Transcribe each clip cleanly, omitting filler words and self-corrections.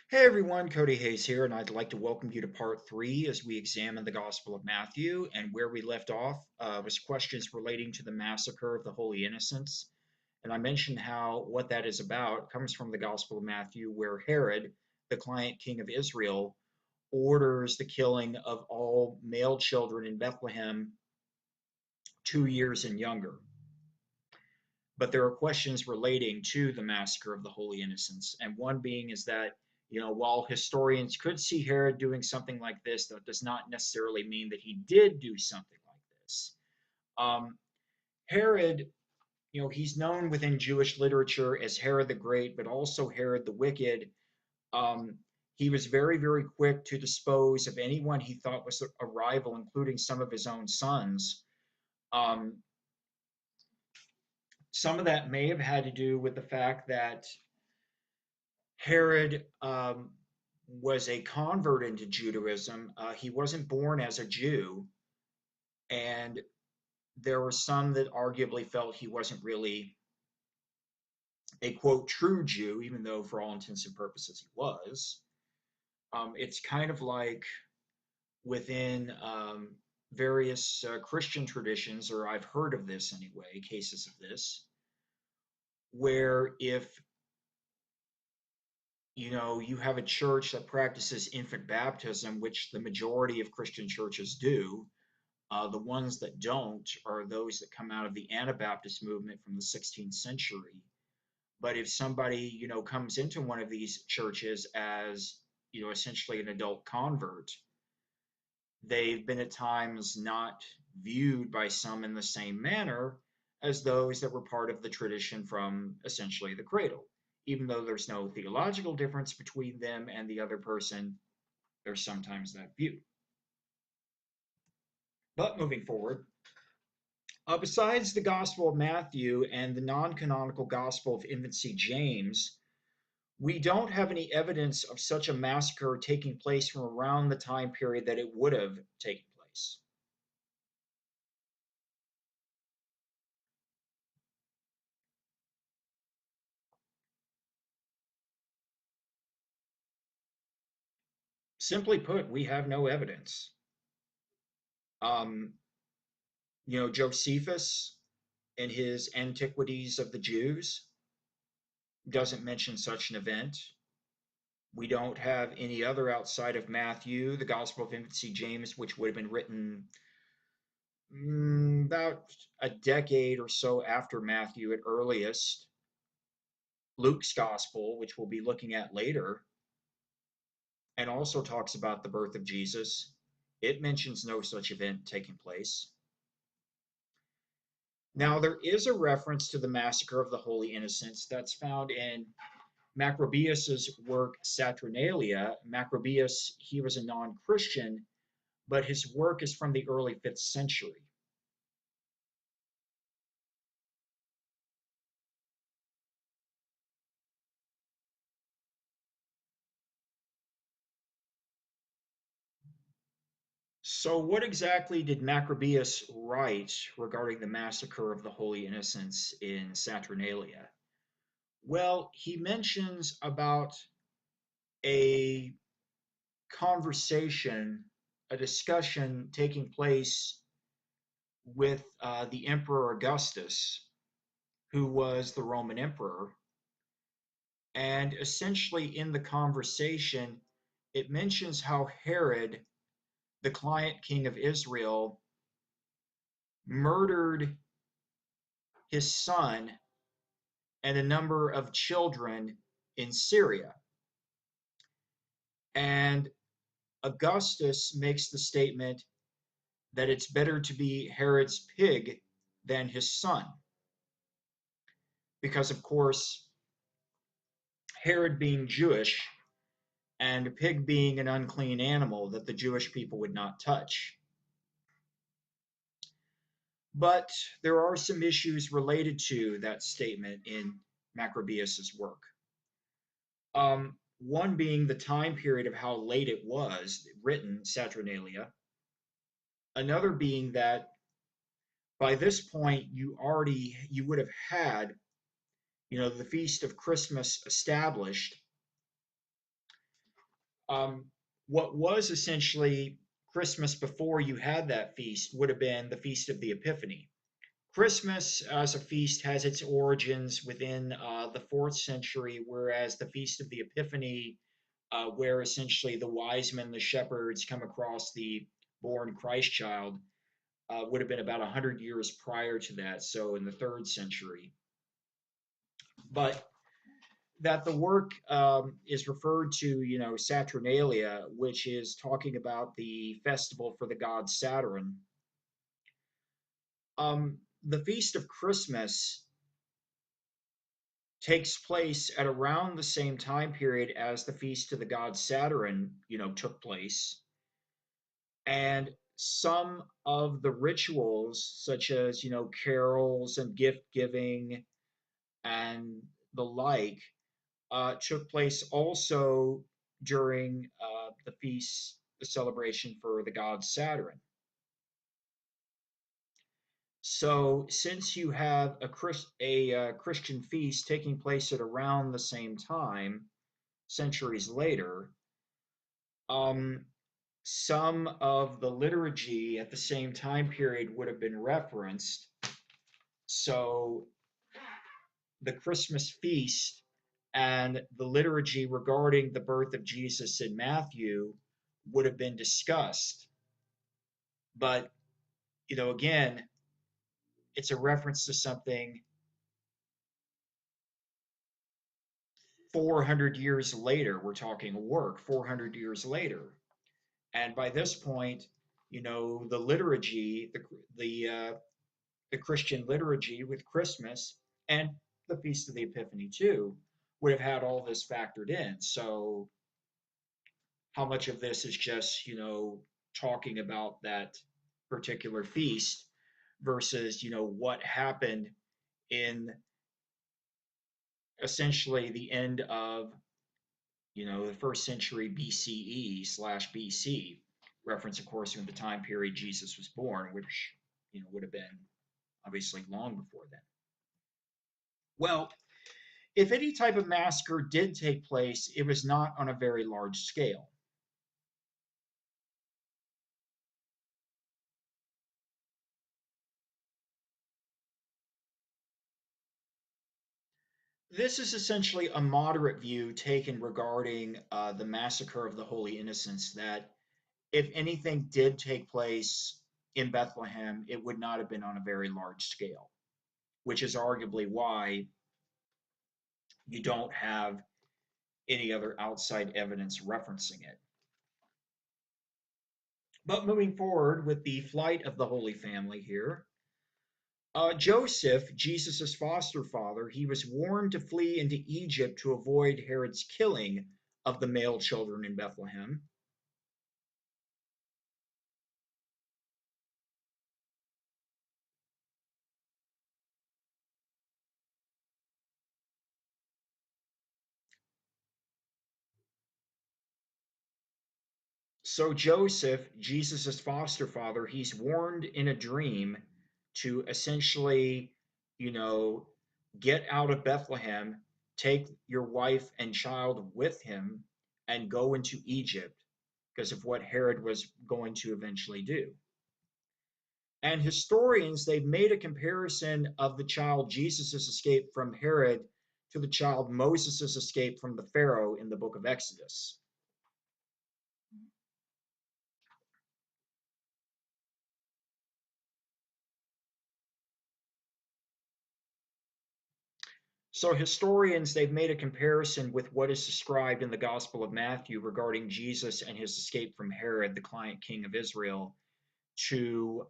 Hey everyone, Cody Hayes here, and I'd like to welcome you to part three as we examine the Gospel of Matthew. And where we left off was questions relating to the massacre of the Holy Innocents. And I mentioned how what that is about comes from the Gospel of Matthew, where Herod, the client king of Israel, orders the killing of all male children in Bethlehem 2 years and younger. But there are questions relating to the massacre of the Holy Innocents. And one being is that, while historians could see Herod doing something like this, that does not necessarily mean that he did do something like this. Um, Herod, he's known within Jewish literature as Herod the Great, but also Herod the Wicked. Um, he was very, very quick to dispose of anyone he thought was a rival, including some of his own sons. Um, some of that may have had to do with the fact that Herod was a convert into Judaism. He wasn't born as a Jew, and there were some that arguably felt he wasn't really a quote true Jew, even though for all intents and purposes he was. It's kind of like within various Christian traditions, or I've heard of this anyway, cases of this, where if you have a church that practices infant baptism, which the majority of Christian churches do. The ones that don't are those that come out of the Anabaptist movement from the 16th century. But if somebody, comes into one of these churches as, essentially an adult convert, they've been at times not viewed by some in the same manner as those that were part of the tradition from essentially the cradle. Even though there's no theological difference between them and the other person, there's sometimes that view. But moving forward, besides the Gospel of Matthew and the non canonical Gospel of Infancy James, we don't have any evidence of such a massacre taking place from around the time period that it would have taken place. Simply put, we have no evidence. Um, Josephus, in his Antiquities of the Jews, doesn't mention such an event. We don't have any other outside of Matthew, the Gospel of Infancy James, which would have been written about a decade or so after Matthew at earliest. Luke's Gospel, which we'll be looking at later, and also talks about the birth of Jesus, it mentions no such event taking place. Now, there is a reference to the massacre of the Holy Innocents that's found in Macrobius's work Saturnalia. Macrobius, he was a non-Christian, but his work is from the early 5th century. So, what exactly did Macrobius write regarding the massacre of the Holy Innocents in Saturnalia? Well, he mentions about a conversation, a discussion taking place with the Emperor Augustus, who was the Roman emperor. And essentially, in the conversation, it mentions how Herod, the client king of Israel, murdered his son and a number of children in Syria. And Augustus makes the statement that it's better to be Herod's pig than his son. Because, of course, Herod being Jewish and a pig being an unclean animal that the Jewish people would not touch. But there are some issues related to that statement in Macrobius's work. One being the time period of how late it was written, Saturnalia. Another being that by this point you would have had, the feast of Christmas established, Um, what was essentially Christmas before you had that feast would have been the Feast of the Epiphany. Christmas as a feast has its origins within the fourth century, whereas the Feast of the Epiphany, where essentially the wise men, the shepherds, come across the born Christ child, would have been about 100 years prior to that, so in the third century. But that the work is referred to, Saturnalia, which is talking about the festival for the god Saturn. The Feast of Christmas takes place at around the same time period as the feast to the god Saturn, took place. And some of the rituals, such as, carols and gift giving and the like, took place also during the feast, the celebration for the god Saturn. So, since you have a Christian feast taking place at around the same time, centuries later, um, some of the liturgy at the same time period would have been referenced. So, the Christmas feast and the liturgy regarding the birth of Jesus in Matthew would have been discussed. But, again, it's a reference to something 400 years later. We're talking a work 400 years later. And by this point, the liturgy, the Christian liturgy with Christmas and the Feast of the Epiphany too, would have had all this factored in. So how much of this is just, talking about that particular feast versus, what happened in essentially the end of, the first century BCE/BC, reference, of course, in the time period Jesus was born, which, would have been obviously long before then. Well, if any type of massacre did take place, it was not on a very large scale. This is essentially a moderate view taken regarding the massacre of the Holy Innocents, that if anything did take place in Bethlehem, it would not have been on a very large scale, which is arguably why you don't have any other outside evidence referencing it. But moving forward with the flight of the Holy Family here, Joseph, Jesus' foster father, he was warned to flee into Egypt to avoid Herod's killing of the male children in Bethlehem. So Joseph, Jesus' foster father, he's warned in a dream to essentially, you know, get out of Bethlehem, take your wife and child with him, and go into Egypt because of what Herod was going to eventually do. And historians, they've made a comparison of the child Jesus' escape from Herod to the child Moses' escape from the Pharaoh in the book of Exodus. So historians, they've made a comparison with what is described in the Gospel of Matthew regarding Jesus and his escape from Herod, the client king of Israel, to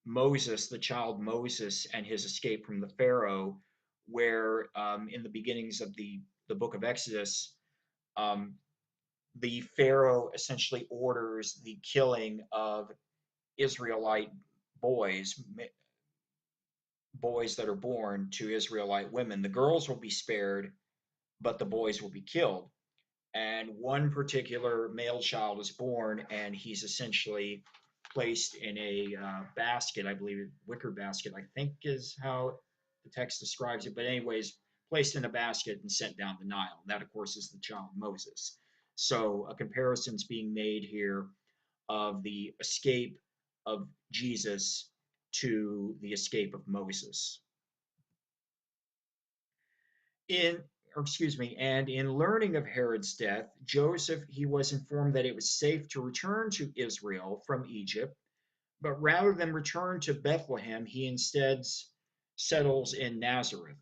Moses, the child Moses, and his escape from the Pharaoh, where in the beginnings of the book of Exodus, um, the Pharaoh essentially orders the killing of Israelite boys, boys that are born to Israelite women. The girls will be spared, but the boys will be killed. And one particular male child is born, and he's essentially placed in a basket, I believe, wicker basket, I think is how the text describes it. But, anyways, placed in a basket and sent down the Nile. That, of course, is the child Moses. So a comparison's being made here of the escape of Jesus to the escape of Moses. In, or excuse me, and in learning of Herod's death, Joseph, he was informed that it was safe to return to Israel from Egypt, but rather than return to Bethlehem, he instead settles in Nazareth.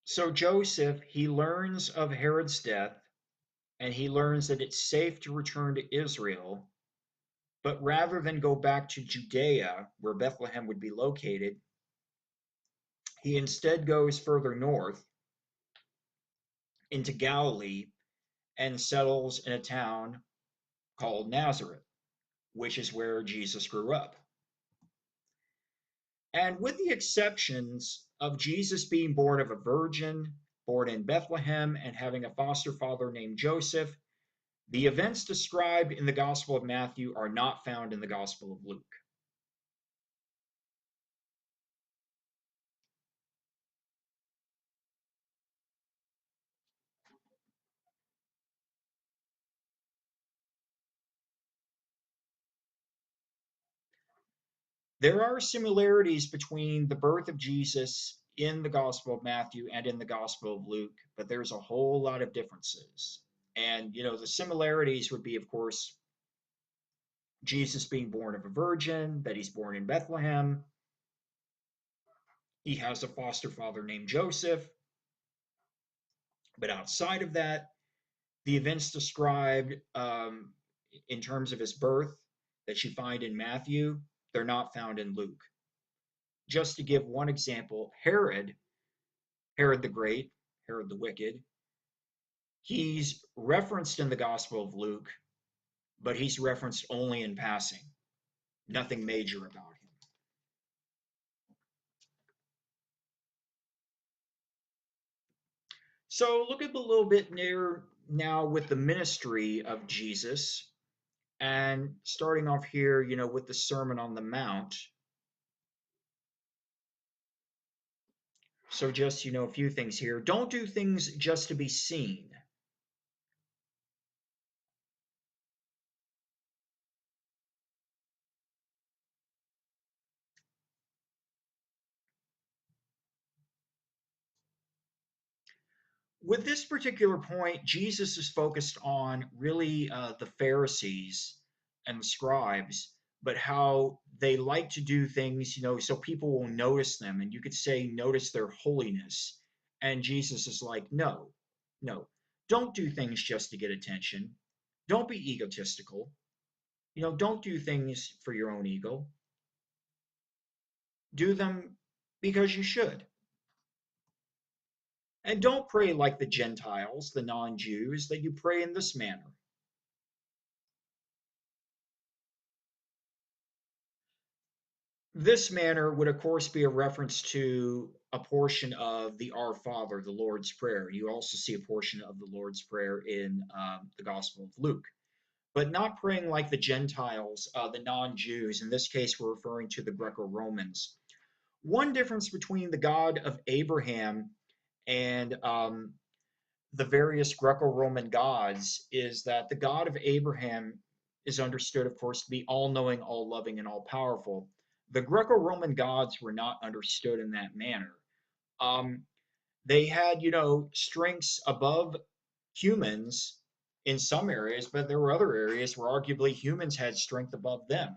So Joseph, he learns of Herod's death, and he learns that it's safe to return to Israel, but rather than go back to Judea, where Bethlehem would be located, he instead goes further north into Galilee and settles in a town called Nazareth, which is where Jesus grew up. And with the exceptions of Jesus being born of a virgin, born in Bethlehem, and having a foster father named Joseph, the events described in the Gospel of Matthew are not found in the Gospel of Luke. There are similarities between the birth of Jesus in the Gospel of Matthew and in the Gospel of Luke, but there's a whole lot of differences. And, the similarities would be, of course, Jesus being born of a virgin, that he's born in Bethlehem. He has a foster father named Joseph. But outside of that, the events described in terms of his birth that you find in Matthew, they're not found in Luke. Just to give one example, Herod the Great, Herod the Wicked, he's referenced in the Gospel of Luke, but he's referenced only in passing, nothing major about him. So look at a little bit near now with the ministry of Jesus, and starting off here, with the Sermon on the Mount. So just, a few things here. Don't do things just to be seen. With this particular point, Jesus is focused on really the Pharisees and the scribes, but how they like to do things, so people will notice them. And you could say, notice their holiness. And Jesus is like, no, no, don't do things just to get attention. Don't be egotistical. Don't do things for your own ego. Do them because you should. And don't pray like the Gentiles, the non Jews, that you pray in this manner. This manner would, of course, be a reference to a portion of the Our Father, the Lord's Prayer. You also see a portion of the Lord's Prayer in the Gospel of Luke. But not praying like the Gentiles, the non Jews. In this case, we're referring to the Greco Romans. One difference between the God of Abraham and the various Greco-Roman gods is that the God of Abraham is understood, of course, to be all-knowing, all-loving, and all-powerful. The Greco-Roman gods were not understood in that manner. Um, they had, strengths above humans in some areas, but there were other areas where arguably humans had strength above them.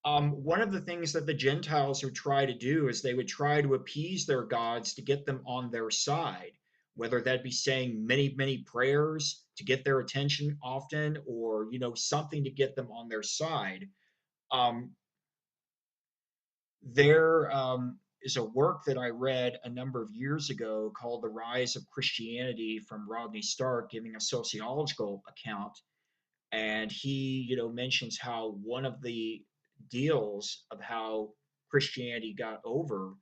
One of the things that the Gentiles would try to do is they would try to appease their gods to get them on their side, whether that be saying many, many prayers to get their attention often, or something to get them on their side. Um, there is a work that I read a number of years ago called "The Rise of Christianity" from Rodney Stark, giving a sociological account, and he mentions how one of the deals of how Christianity got over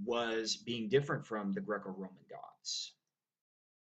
was being different from the Greco-Roman gods.